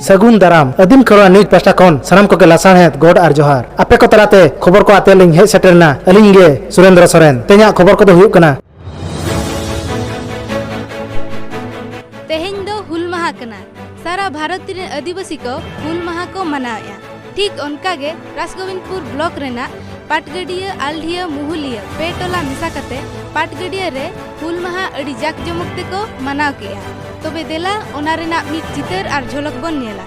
सगुन दाराम अदीम खबरा news pasta खन सानाम को लासान है गोड और जोहार आपे को तलाते खबर को आते लिंग हे सेटरना अलिंगे सुरेंद्र सोरेन तेजा खबर को हुयुक कना तेहें दो हुल माहा कना सारा भारत रे आदिवासी को हुल माहा को मनाया ठीक उनका गे राजगोविंदपुर ब्लॉक रेना पाटगडिया आल्ढिया मुहुलिया पेटोला मिसा कते पाटगडिया रे हुल माहा अडी जाक जमकते को मनाव किया तबे देला ओना रेना मिट चितर और झलक बन नेला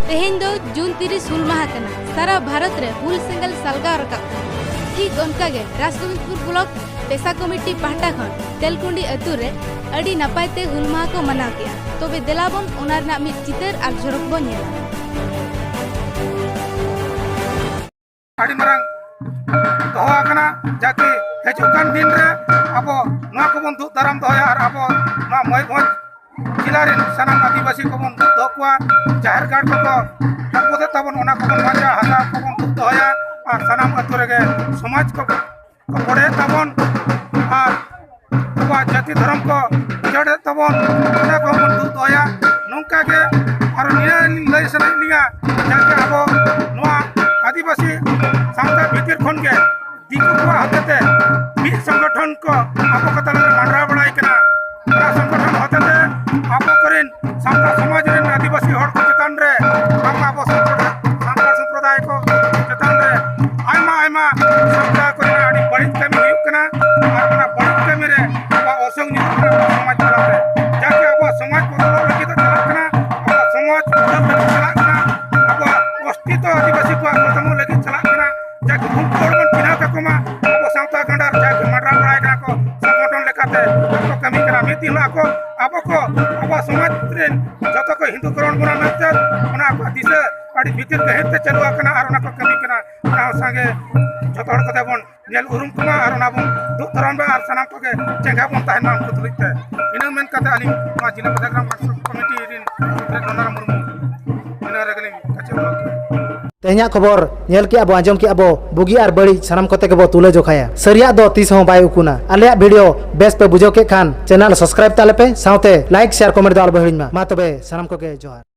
तेहें दो जून 30 हुल माहा कना सारा भारत रे हुल सेंगल सालगा रकाब ठीक उनका गे राजगोविंदपुर ब्लॉक पेशा कमिटी पाहटा खन तेलकुंडी अतु रे अडी नपायते हुल माहा को मनाव किया तबे देलाबन ओना रना मिट चितर आर झरक बन नेला आड़ी मरंग दोहा कना जाके हजुकान दिन रे अबो नवा को बन दुख दाराम दोया और अबो नवा मयगंज जिला रे सानाम आदिवासी को बन दुख दोकुआ जाहिर गाड़ को तबोदे तबन ओना को बन बाजा हसा को बन दुख दोया और सानाम अतु रे समाज को बड़े तबन और अबा जाति धर्म को जड़े तबन ओना को बन दुख दोया नौका के और निया लय सनाई लिया जाके अबो नवा आदिवासी सावता भीतर खन के दिकु को हतते मिद संगठन को आपो कतल मांडरा बड़ाई कना ओना संगठन हतते आपो करेन सावता समाज रे आदिवासी हड़ को चेतन रे आपो सावता संप्रदाय को चेतन रे आयमा आयमा सावता को आडी बड़ी कमी हुयुक कना और ओना बड़ी कमी रे आपो असंग नि समाज चला रे जाके आपो समाज बदल लगी तो चला कना आपो समाज बदल चला कना आपो अस्तित्व आदिवासी को खत्म लगी चला कना जाके भूखोड़ मन पिना का कोमा आपो सावता गंडार जाके माडरा बड़ाई कना को संगठन लेखाते आपको कमी कना मितिला को आपो समाज रे जतो को हिंदूकरण बना नते ओना को दिसे आडी भीतर के हेते चलुआ कना और ओना को कमी कना ओना संगे जतो हड़ कते बन नेल उरुम कुमा और ओना बन दुख धरन बा और सनाम को के चेंगा बन ताहना उनको तुलिते इना मेन कते आली मा जिला पदाग्राम कमिटी रिन नंदरा मुर्मू इना रेगलिम कचे तेहना खबर नेल के अब आजम के अब बुगी और बड़ी सानाम कोते के बो तुले जोखाया सरिया दो तीस हो बाय उकुना आले वीडियो बेस पे बुझो के खान चैनल सब्सक्राइब ताले पे साउते लाइक शेयर कमेंट दाल बहिन मा तबे सानाम को के जोहार।